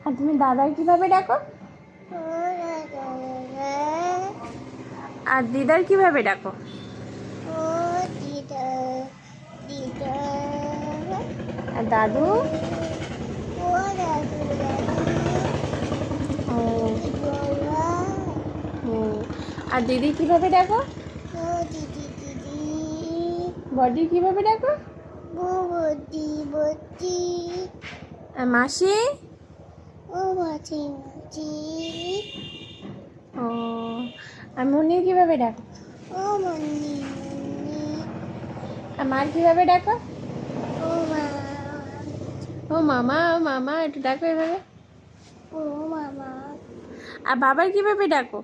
আর তুমি দাদার কিভাবে ডাকো? আর দিদার কিভাবে ডাকো? আর দাদু? ও ও। আর দিদি কিভাবে ডাকো? বডি কিভাবে ডাকো? আর মাসি? ও। আর মুন্নি কিভাবে ডাকো? আর মার কিভাবে ডাকো? ও মামা, ও মামা, একটু ডাকো এভাবে। আর বাবার কিভাবে ডাকো?